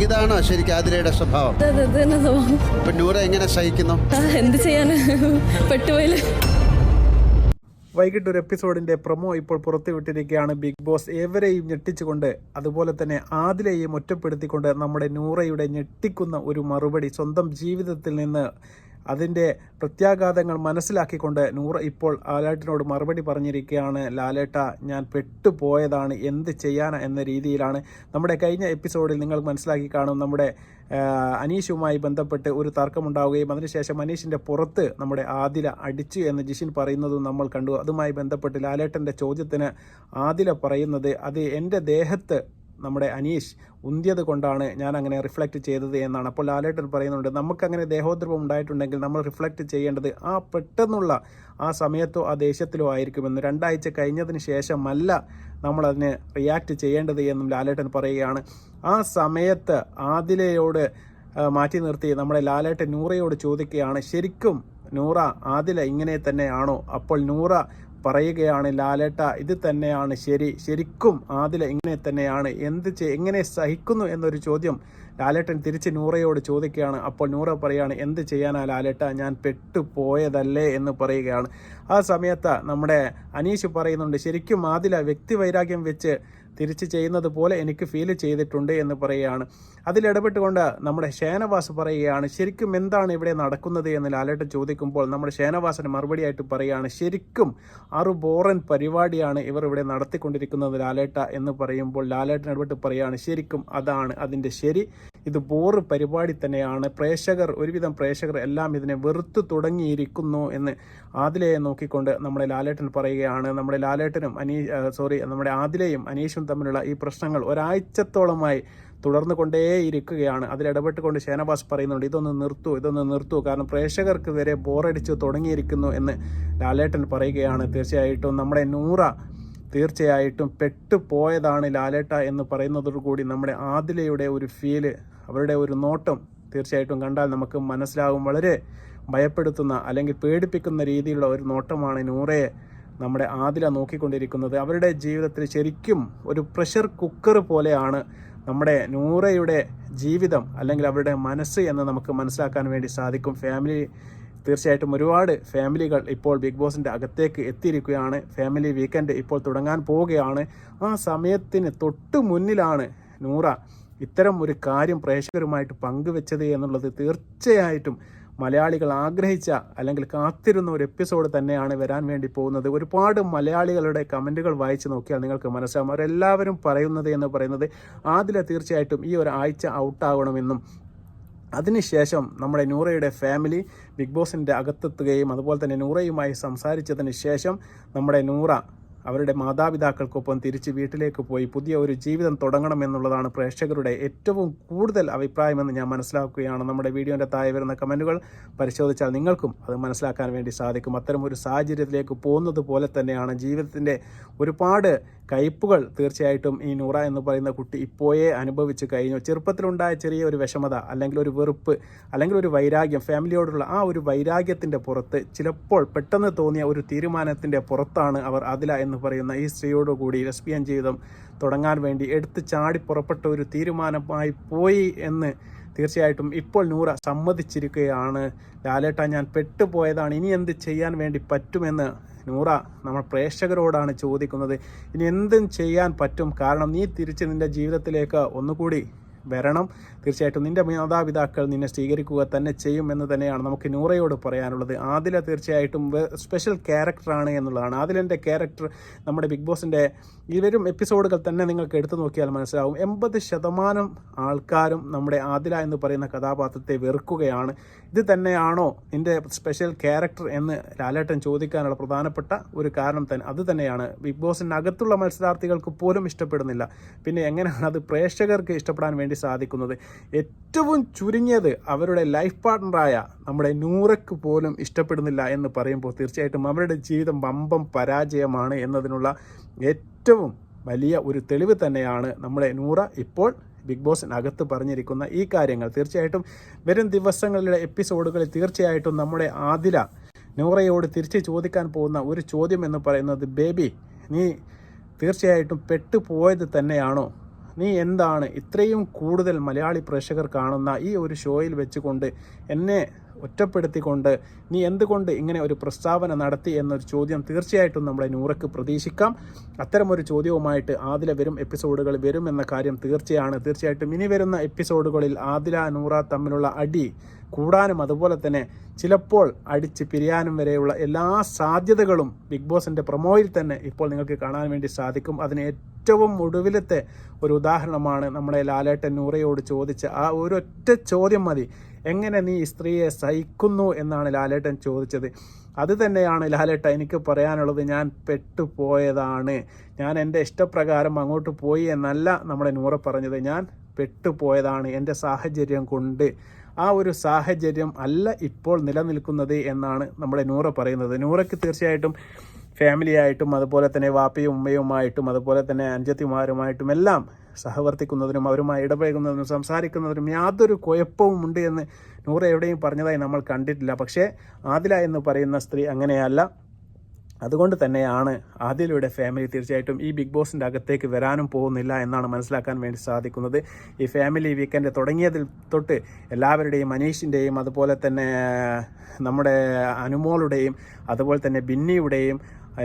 ഇതാണോ ശരിക്കും ആതിരയുടെ സ്വഭാവം? ഇപ്പൊ നൂറ എങ്ങനെ സഹിക്കുന്നു? എന്ത് ചെയ്യാന്, പെട്ടുപോയില്ലേ. വൈകിട്ട് ഒരു എപ്പിസോഡിന്റെ പ്രൊമോ ഇപ്പോൾ പുറത്തുവിട്ടിരിക്കുകയാണ് ബിഗ് ബോസ്. ഏവരെയും ഞെട്ടിച്ചുകൊണ്ട് അതുപോലെ തന്നെ ആദിലയെയും ഒറ്റപ്പെടുത്തിക്കൊണ്ട് നമ്മുടെ നൂറയുടെ ഞെട്ടിക്കുന്ന ഒരു മറുപടി, സ്വന്തം ജീവിതത്തിൽ നിന്ന് അതിൻ്റെ പ്രത്യാഘാതങ്ങൾ മനസ്സിലാക്കിക്കൊണ്ട് നൂറ ഇപ്പോൾ ലാലേട്ടനോട് മറുപടി പറഞ്ഞിരിക്കുകയാണ്. ലാലേട്ട, ഞാൻ പെട്ടുപോയതാണ്, എന്ത് ചെയ്യാനാ എന്ന രീതിയിലാണ്. നമ്മുടെ കഴിഞ്ഞ എപ്പിസോഡിൽ നിങ്ങൾ മനസ്സിലാക്കി കാണും, നമ്മുടെ അനീഷുമായി ബന്ധപ്പെട്ട് ഒരു തർക്കമുണ്ടാവുകയും അതിനുശേഷം അനീഷിൻ്റെ പുറത്ത് നമ്മുടെ ആദില അടിച്ചു എന്ന് ജിഷിൻ പറയുന്നതും നമ്മൾ കണ്ടു. അതുമായി ബന്ധപ്പെട്ട് ലാലേട്ടൻ്റെ ചോദ്യത്തിന് ആദില പറയുന്നത്, അത് എൻ്റെ ദേഹത്ത് നമ്മുടെ അനീഷ് ഉന്തിയത് കൊണ്ടാണ് ഞാൻ അങ്ങനെ റിഫ്ലക്റ്റ് ചെയ്തത് എന്നാണ്. അപ്പോൾ ലാലേട്ടൻ പറയുന്നുണ്ട്, നമുക്കങ്ങനെ ദേഹോദ്രവം ഉണ്ടായിട്ടുണ്ടെങ്കിൽ നമ്മൾ റിഫ്ലക്റ്റ് ചെയ്യേണ്ടത് ആ പെട്ടെന്നുള്ള ആ സമയത്തോ ആ ദേഷ്യത്തിലോ ആയിരിക്കുമെന്ന്, 2 ആഴ്ച കഴിഞ്ഞതിന് ശേഷമല്ല നമ്മളതിന് റിയാക്ട് ചെയ്യേണ്ടത് എന്നും ലാലേട്ടൻ പറയുകയാണ്. ആ സമയത്ത് ആദിലയോട് മാറ്റി നിർത്തി നമ്മുടെ ലാലേട്ടൻ നൂറയോട് ചോദിക്കുകയാണ്, ശരിക്കും നൂറ ആദില ഇങ്ങനെ തന്നെയാണോ? അപ്പോൾ നൂറ പറയുകയാണ്, ലാലേട്ട ഇത് തന്നെയാണ് ശരി, ശരിക്കും ആദില ഇങ്ങനെ തന്നെയാണ്, എങ്ങനെ സഹിക്കുന്നു എന്നൊരു ചോദ്യം ലാലേട്ടൻ തിരിച്ച് നൂറയോട് ചോദിക്കുകയാണ്. അപ്പോൾ നൂറ പറയാണ്, എന്ത് ചെയ്യാനാ ലാലേട്ട, ഞാൻ പെട്ടുപോയതല്ലേ എന്ന് പറയുകയാണ്. ആ സമയത്ത് നമ്മുടെ അനീഷ് പറയുന്നുണ്ട്, ശരിക്കും ആദില വ്യക്തിവൈരാഗ്യം വെച്ച് തിരിച്ച് ചെയ്യുന്നത് പോലെ എനിക്ക് ഫീൽ ചെയ്തിട്ടുണ്ട് എന്ന് പറയുകയാണ്. അതിലിടപെട്ടുകൊണ്ട് നമ്മുടെ ഷേനവാസ് പറയുകയാണ്, ശരിക്കും എന്താണ് ഇവിടെ നടക്കുന്നത് എന്ന് ലാലേട്ടൻ ചോദിക്കുമ്പോൾ നമ്മുടെ ഷേനവാസിന് മറുപടിയായിട്ട് പറയുകയാണ്, ശരിക്കും ബോറൻ പരിപാടിയാണ് ഇവർ ഇവിടെ നടത്തിക്കൊണ്ടിരിക്കുന്നത് ലാലേട്ട എന്ന് പറയുമ്പോൾ ലാലേട്ടൻ ഇടപെട്ട് പറയുകയാണ്, ശരിക്കും അതാണ് അതിൻ്റെ ശരി, ഇത് ബോറ് പരിപാടി തന്നെയാണ്, ഒരുവിധം പ്രേക്ഷകർ എല്ലാം ഇതിനെ വെറുത്തു തുടങ്ങിയിരിക്കുന്നു എന്ന് ആദിലയെ നോക്കിക്കൊണ്ട് നമ്മുടെ ലാലേട്ടൻ പറയുകയാണ്. നമ്മുടെ ലാലേട്ടനും നമ്മുടെ ആദിലയും അനീഷും തമ്മിലുള്ള ഈ പ്രശ്നങ്ങൾ ഒരാഴ്ചത്തോളമായി തുടർന്നു കൊണ്ടേയിരിക്കുകയാണ്. അതിലിടപെട്ടുകൊണ്ട് ഷേനവാസ് പറയുന്നുണ്ട്, ഇതൊന്ന് നിർത്തൂ, കാരണം പ്രേക്ഷകർക്ക് വരെ ബോറടിച്ച് തുടങ്ങിയിരിക്കുന്നു എന്ന് ലാലേട്ടൻ പറയുകയാണ്. തീർച്ചയായിട്ടും നമ്മുടെ നൂറ തീർച്ചയായിട്ടും പെട്ടുപോയതാണ് ലാലേട്ട എന്ന് പറയുന്നതോടുകൂടി നമ്മുടെ ആദിലയുടെ ഒരു ഫീല്, അവരുടെ ഒരു നോട്ടം തീർച്ചയായിട്ടും കണ്ടാൽ നമുക്ക് മനസ്സിലാകും. വളരെ ഭയപ്പെടുത്തുന്ന അല്ലെങ്കിൽ പേടിപ്പിക്കുന്ന രീതിയിലുള്ള ഒരു നോട്ടമാണ് നൂറയെ നമ്മുടെ ആദില നോക്കിക്കൊണ്ടിരിക്കുന്നത്. അവരുടെ ജീവിതത്തിൽ ശരിക്കും ഒരു പ്രഷർ കുക്കർ പോലെയാണ് നമ്മുടെ നൂറയുടെ ജീവിതം അല്ലെങ്കിൽ അവരുടെ മനസ്സ് എന്ന് നമുക്ക് മനസ്സിലാക്കാൻ വേണ്ടി സാധിക്കും. തീർച്ചയായിട്ടും ഒരുപാട് ഫാമിലികൾ ഇപ്പോൾ ബിഗ് ബോസിൻ്റെ അകത്തേക്ക് എത്തിയിരിക്കുകയാണ്. ഫാമിലി വീക്കെൻഡ് ഇപ്പോൾ തുടങ്ങാൻ പോവുകയാണ്. ആ സമയത്തിന് തൊട്ട് മുന്നിലാണ് നൂറ ഇത്തരം ഒരു കാര്യം പ്രേക്ഷകരുമായിട്ട് പങ്കുവെച്ചത് എന്നുള്ളത് തീർച്ചയായിട്ടും മലയാളികൾ ആഗ്രഹിച്ച അല്ലെങ്കിൽ കാത്തിരുന്ന ഒരു എപ്പിസോഡ് തന്നെയാണ് വരാൻ വേണ്ടി പോകുന്നത്. ഒരുപാട് മലയാളികളുടെ കമൻറ്റുകൾ വായിച്ച് നോക്കിയാൽ നിങ്ങൾക്ക് മനസ്സിലാവും. അവരെല്ലാവരും പറയുന്നത് ആദില തീർച്ചയായിട്ടും ഈ ഒരു ആഴ്ച ഔട്ടാകണമെന്നും അതിനുശേഷം നമ്മുടെ നൂറയുടെ ഫാമിലി ബിഗ് ബോസിൻ്റെ അകത്തെത്തുകയും അതുപോലെ തന്നെ നൂറയുമായി സംസാരിച്ചതിന് ശേഷം നമ്മുടെ നൂറ അവരുടെ മാതാപിതാക്കൾക്കൊപ്പം തിരിച്ച് വീട്ടിലേക്ക് പോയി പുതിയ ഒരു ജീവിതം തുടങ്ങണമെന്നുള്ളതാണ് പ്രേക്ഷകരുടെ ഏറ്റവും കൂടുതൽ അഭിപ്രായമെന്ന് ഞാൻ മനസ്സിലാക്കുകയാണ്. നമ്മുടെ വീഡിയോൻ്റെ താഴെ വരുന്ന കമൻറ്റുകൾ പരിശോധിച്ചാൽ നിങ്ങൾക്കും അത് മനസ്സിലാക്കാൻ വേണ്ടി സാധിക്കും. അത്തരം ഒരു സാഹചര്യത്തിലേക്ക് പോകുന്നത് പോലെ തന്നെയാണ് ജീവിതത്തിൻ്റെ ഒരുപാട് കയ്പുകൾ തീർച്ചയായിട്ടും ഈ നൂറ എന്ന് പറയുന്ന കുട്ടി ഇപ്പോഴേ അനുഭവിച്ച് കഴിഞ്ഞു. ചെറുപ്പത്തിലുണ്ടായ ചെറിയ ഒരു വിഷമത അല്ലെങ്കിൽ ഒരു വെറുപ്പ് അല്ലെങ്കിൽ ഒരു വൈരാഗ്യം, ഫാമിലിയോടുള്ള ആ ഒരു വൈരാഗ്യത്തിൻ്റെ പുറത്ത് ചിലപ്പോൾ പെട്ടെന്ന് തോന്നിയ ഒരു തീരുമാനത്തിൻ്റെ പുറത്താണ് അവർ ആദില എന്ന് പറയുന്ന ഈ സ്ത്രീയോടുകൂടി ലെസ്ബിയൻ ജീവിതം തുടങ്ങാൻ വേണ്ടി എടുത്ത് ചാടി പുറപ്പെട്ട ഒരു തീരുമാനമായി പോയി എന്ന് തീർച്ചയായിട്ടും ഇപ്പോൾ നൂറ സമ്മതിച്ചിരിക്കുകയാണ്. ലാലേട്ട, ഞാൻ പെട്ടുപോയതാണ്, ഇനി എന്ത് ചെയ്യാൻ വേണ്ടി പറ്റുമെന്ന് നൂറ നമ്മൾ പ്രേക്ഷകരോടാണ് ചോദിക്കുന്നത്. ഇനി എന്തും ചെയ്യാൻ പറ്റും, കാരണം നീ തിരിച്ച് നിൻ്റെ ജീവിതത്തിലേക്ക് ഒന്നുകൂടി വരണം. തീർച്ചയായിട്ടും നിൻ്റെ മാതാപിതാക്കൾ നിന്നെ സ്വീകരിക്കുക തന്നെ ചെയ്യുമെന്ന് തന്നെയാണ് നമുക്ക് നൂറയോട് പറയാനുള്ളത്. ആദില തീർച്ചയായിട്ടും സ്പെഷ്യൽ ക്യാരക്ടറാണ് എന്നുള്ളതാണ്. ആദിലൻ്റെ ക്യാരക്ടർ നമ്മുടെ ബിഗ് ബോസിൻ്റെ ഈ വരും എപ്പിസോഡുകൾ തന്നെ നിങ്ങൾക്ക് എടുത്തു നോക്കിയാൽ മനസ്സിലാവും. 80% ആൾക്കാരും നമ്മുടെ ആദില എന്ന് പറയുന്ന കഥാപാത്രത്തെ വെറുക്കുകയാണ്. ഇത് തന്നെയാണോ നിൻ്റെ സ്പെഷ്യൽ ക്യാരക്ടർ എന്ന് ലാലേട്ടൻ ചോദിക്കാനുള്ള പ്രധാനപ്പെട്ട ഒരു കാരണം അത് തന്നെയാണ്. ബിഗ് ബോസിൻ്റെ അകത്തുള്ള മത്സരാർത്ഥികൾക്ക് പോലും ഇഷ്ടപ്പെടുന്നില്ല, പിന്നെ എങ്ങനെയാണ് അത് പ്രേക്ഷകർക്ക് ഇഷ്ടപ്പെടാൻ വേണ്ടി സാധിക്കുന്നത്? ഏറ്റവും ചുരുങ്ങിയത് അവരുടെ ലൈഫ് പാർട്ട്ണറായ നമ്മുടെ നൂറയ്ക്ക് പോലും ഇഷ്ടപ്പെടുന്നില്ല എന്ന് പറയുമ്പോൾ തീർച്ചയായിട്ടും അവരുടെ ജീവിതം വമ്പം പരാജയമാണ് എന്നതിനുള്ള ഏറ്റവും വലിയ ഒരു തെളിവ് തന്നെയാണ് നമ്മുടെ നൂറ ഇപ്പോൾ ബിഗ് ബോസിനകത്ത് പറഞ്ഞിരിക്കുന്ന ഈ കാര്യങ്ങൾ. തീർച്ചയായിട്ടും വരും ദിവസങ്ങളിലെ എപ്പിസോഡുകളിൽ തീർച്ചയായിട്ടും നമ്മുടെ ആദില നൂറയോട് തിരിച്ച് ചോദിക്കാൻ പോകുന്ന ഒരു ചോദ്യം എന്ന് പറയുന്നത്, ബേബി, നീ തീർച്ചയായിട്ടും പെട്ടുപോയത് തന്നെയാണോ? നീ എന്താണ് ഇത്രയും കൂടുതൽ മലയാളി പ്രേക്ഷകർ കാണുന്ന ഈ ഒരു ഷോയിൽ വെച്ചുകൊണ്ട് എന്നെ ഒറ്റപ്പെടുത്തിക്കൊണ്ട് നീ എന്തുകൊണ്ട് ഇങ്ങനെ ഒരു പ്രസ്താവന നടത്തി എന്നൊരു ചോദ്യം തീർച്ചയായിട്ടും നമ്മുടെ നൂറയ്ക്ക് പ്രതീക്ഷിക്കാം. അത്തരമൊരു ചോദ്യവുമായിട്ട് ആദില എപ്പിസോഡുകൾ വരും എന്ന കാര്യം തീർച്ചയായിട്ടും ഇനി വരുന്ന എപ്പിസോഡുകളിൽ ആദില നൂറ തമ്മിലുള്ള അടി കൂടാനും അതുപോലെ തന്നെ ചിലപ്പോൾ അടിച്ച് പിരിയാനും വരെയുള്ള എല്ലാ സാധ്യതകളും ബിഗ് ബോസിൻ്റെ പ്രൊമോയിൽ തന്നെ ഇപ്പോൾ നിങ്ങൾക്ക് കാണാൻ വേണ്ടി സാധിക്കും. അതിന് ഏറ്റവും ഒടുവിലത്തെ ഒരു ഉദാഹരണമാണ് നമ്മുടെ ലാലേട്ടൻ നൂറയോട് ചോദിച്ച ആ ഒരൊറ്റ ചോദ്യം മതി, എങ്ങനെ നീ ഈ സ്ത്രീയെ സഹിക്കുന്നു എന്നാണ് ലാലേട്ടൻ ചോദിച്ചത്. അത് തന്നെയാണ് ലാലേട്ട എനിക്ക് പറയാനുള്ളത്. ഞാൻ പെട്ടുപോയതാണ്, ഞാൻ എൻ്റെ ഇഷ്ടപ്രകാരം അങ്ങോട്ട് പോയി എന്നല്ല നമ്മുടെ നൂറ പറഞ്ഞത്. ഞാൻ പെട്ടുപോയതാണ് എൻ്റെ സാഹചര്യം കൊണ്ട്. ആ ഒരു സാഹചര്യം അല്ല ഇപ്പോൾ നിലനിൽക്കുന്നത് എന്നാണ് നമ്മുടെ നൂറ പറയുന്നത്. നൂറയ്ക്ക് തീർച്ചയായിട്ടും ഫാമിലിയായിട്ടും അതുപോലെ തന്നെ വാപ്പയും ഉമ്മയുമായിട്ടും അതുപോലെ തന്നെ അനുജത്തിമാരുമായിട്ടും എല്ലാം സഹവർത്തിക്കുന്നതിനും അവരുമായി ഇടപഴകുന്നതിനും സംസാരിക്കുന്നതിനും യാതൊരു കുഴപ്പവും ഉണ്ട് എന്ന് നൂറ എവിടെയും പറഞ്ഞതായി നമ്മൾ കണ്ടിട്ടില്ല. പക്ഷേ ആദില എന്ന് പറയുന്ന സ്ത്രീ അങ്ങനെയല്ല. അതുകൊണ്ട് തന്നെയാണ് ആദിലയുടെ ഫാമിലി തീർച്ചയായിട്ടും ഈ ബിഗ് ബോസിൻ്റെ അകത്തേക്ക് വരാനും പോകുന്നില്ല എന്നാണ് മനസ്സിലാക്കാൻ വേണ്ടി സാധിക്കുന്നത്. ഈ ഫാമിലി വീക്കെൻഡ് തുടങ്ങിയതിൽ തൊട്ട് എല്ലാവരുടെയും മനീഷിൻ്റെയും അതുപോലെ തന്നെ നമ്മുടെ അനുമോളുടെയും അതുപോലെ തന്നെ ബിന്നിയുടെയും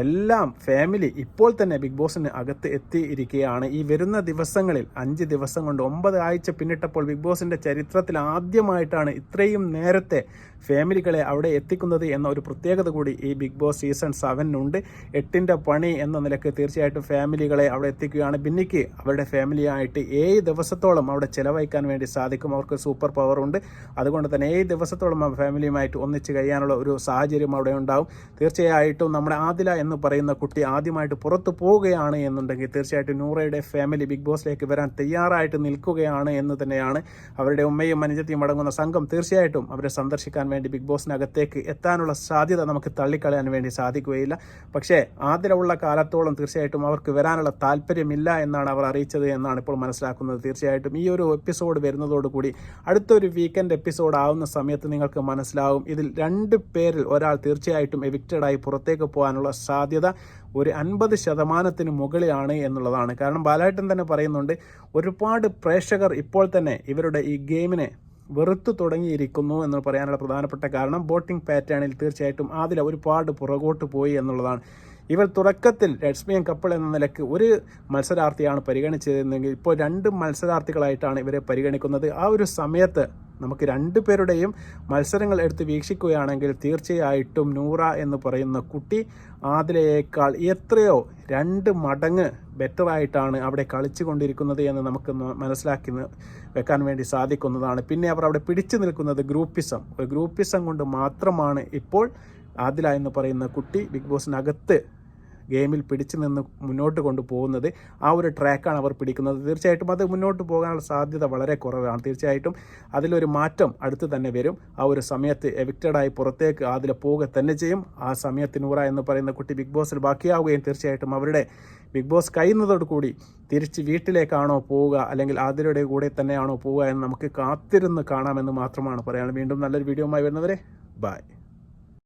എല്ലാം ഫാമിലി ഇപ്പോൾ തന്നെ ബിഗ് ബോസിന് അകത്ത് എത്തിയിരിക്കുകയാണ്. ഈ വരുന്ന ദിവസങ്ങളിൽ 5 ദിവസം കൊണ്ട് 9 ആഴ്ച പിന്നിട്ടപ്പോൾ ബിഗ് ബോസിൻ്റെ ചരിത്രത്തിൽ ആദ്യമായിട്ടാണ് ഇത്രയും നേരത്തെ ഫാമിലികളെ അവിടെ എത്തിക്കുന്നത് എന്ന ഒരു പ്രത്യേകത കൂടി ഈ ബിഗ് ബോസ് സീസൺ 7 8ൻ്റെ പണി എന്ന നിലയ്ക്ക് തീർച്ചയായിട്ടും ഫാമിലികളെ അവിടെ എത്തിക്കുകയാണ്. ബിന്നിക്ക് അവരുടെ ഫാമിലിയായിട്ട് 7 ദിവസത്തോളം അവിടെ ചിലവഴിക്കാൻ വേണ്ടി സാധിക്കും. അവർക്ക് സൂപ്പർ പവർ ഉണ്ട്. അതുകൊണ്ട് തന്നെ 7 ദിവസത്തോളം ആ ഫാമിലിയുമായിട്ട് ഒന്നിച്ച് കഴിയാനുള്ള ഒരു സാഹചര്യം അവിടെ ഉണ്ടാവും. തീർച്ചയായിട്ടും നമ്മുടെ ആദില എന്ന് പറയുന്ന കുട്ടി ആദ്യമായിട്ട് പുറത്തു പോവുകയാണ് എന്നുണ്ടെങ്കിൽ തീർച്ചയായിട്ടും നൂറയുടെ ഫാമിലി ബിഗ് ബോസിലേക്ക് വരാൻ തയ്യാറായിട്ട് നിൽക്കുകയാണ് എന്ന് തന്നെയാണ്. അവരുടെ ഉമ്മയും അനുജത്തിയും അടങ്ങുന്ന സംഘം തീർച്ചയായിട്ടും അവരെ സന്ദർശിക്കാൻ വേണ്ടി ബിഗ് ബോസിനകത്തേക്ക് എത്താനുള്ള സാധ്യത നമുക്ക് തള്ളിക്കളയാൻ വേണ്ടി സാധിക്കുകയില്ല. പക്ഷേ ആദരവുള്ള കാലത്തോളം തീർച്ചയായിട്ടും അവർക്ക് വരാനുള്ള താല്പര്യമില്ല എന്നാണ് അവർ അറിയിച്ചത് എന്നാണ് ഇപ്പോൾ മനസ്സിലാക്കുന്നത്. തീർച്ചയായിട്ടും ഈ ഒരു എപ്പിസോഡ് വരുന്നതോടുകൂടി അടുത്തൊരു വീക്കെൻഡ് എപ്പിസോഡ് ആവുന്ന സമയത്ത് നിങ്ങൾക്ക് മനസ്സിലാവും ഇതിൽ 2 പേരിൽ ഒരാൾ തീർച്ചയായിട്ടും എവിക്റ്റഡായി പുറത്തേക്ക് പോകാനുള്ള സാധ്യത ഒരു 50% മുകളിലാണ് എന്നുള്ളതാണ്. കാരണം ബാലേട്ടൻ തന്നെ പറയുന്നുണ്ട്, ഒരുപാട് പ്രേക്ഷകർ ഇപ്പോൾ തന്നെ ഇവരുടെ ഈ ഗെയിമിനെ വെറുത്തു തുടങ്ങിയിരിക്കുന്നു എന്ന് പറയാനുള്ള പ്രധാനപ്പെട്ട കാരണം വോട്ടിംഗ് പാറ്റേണിൽ തീർച്ചയായിട്ടും ആദില ഒരുപാട് പുറകോട്ട് പോയി എന്നുള്ളതാണ്. ഇവർ തുടക്കത്തിൽ ലെസ്ബിയൻ കപ്പിൾ എന്ന നിലയ്ക്ക് ഒരു മത്സരാർത്ഥിയാണ് പരിഗണിച്ചതെങ്കിൽ ഇപ്പോൾ 2 മത്സരാർത്ഥികളായിട്ടാണ് ഇവരെ പരിഗണിക്കുന്നത്. ആ ഒരു സമയത്ത് നമുക്ക് 2 പേരുടെയും മത്സരങ്ങൾ എടുത്ത് വീക്ഷിക്കുകയാണെങ്കിൽ തീർച്ചയായിട്ടും നൂറ എന്ന് പറയുന്ന കുട്ടി ആദിലയേക്കാൾ എത്രയോ 2 മടങ്ങ് ബെറ്ററായിട്ടാണ് അവിടെ കളിച്ചു കൊണ്ടിരിക്കുന്നത് എന്ന് നമുക്ക് മനസ്സിലാക്കി വെക്കാൻ വേണ്ടി സാധിക്കുന്നതാണ്. പിന്നെ അവർ അവിടെ പിടിച്ചു നിൽക്കുന്നത് ഗ്രൂപ്പിസം കൊണ്ട് മാത്രമാണ് ഇപ്പോൾ ആദില എന്ന് പറയുന്ന കുട്ടി ബിഗ് ബോസിനകത്ത് ഗെയിമിൽ പിടിച്ചു നിന്ന് മുന്നോട്ട് കൊണ്ടുപോകുന്നത്. ആ ഒരു ട്രാക്കാണ് അവർ പിടിക്കുന്നത്. തീർച്ചയായിട്ടും അത് മുന്നോട്ട് പോകാനുള്ള സാധ്യത വളരെ കുറവാണ്. തീർച്ചയായിട്ടും അതിലൊരു മാറ്റം അടുത്ത് തന്നെ വരും. ആ ഒരു സമയത്ത് എവിക്റ്റഡായി പുറത്തേക്ക് ആദില പോവുക തന്നെ ചെയ്യും. ആ സമയത്ത് നൂറ എന്ന് പറയുന്ന കുട്ടി ബിഗ് ബോസിൽ ബാക്കിയാവുകയും തീർച്ചയായിട്ടും അവരുടെ ബിഗ് ബോസ് കഴിയുന്നതോടുകൂടി തിരിച്ച് വീട്ടിലേക്കാണോ പോവുക അല്ലെങ്കിൽ ആദിലയുടെ കൂടെ തന്നെയാണോ പോവുക എന്ന് നമുക്ക് കാത്തിരുന്ന് കാണാമെന്ന് മാത്രമാണ് പറയാനുള്ളത്. വീണ്ടും നല്ലൊരു വീഡിയോയുമായി വരുന്നവരെ ബൈ.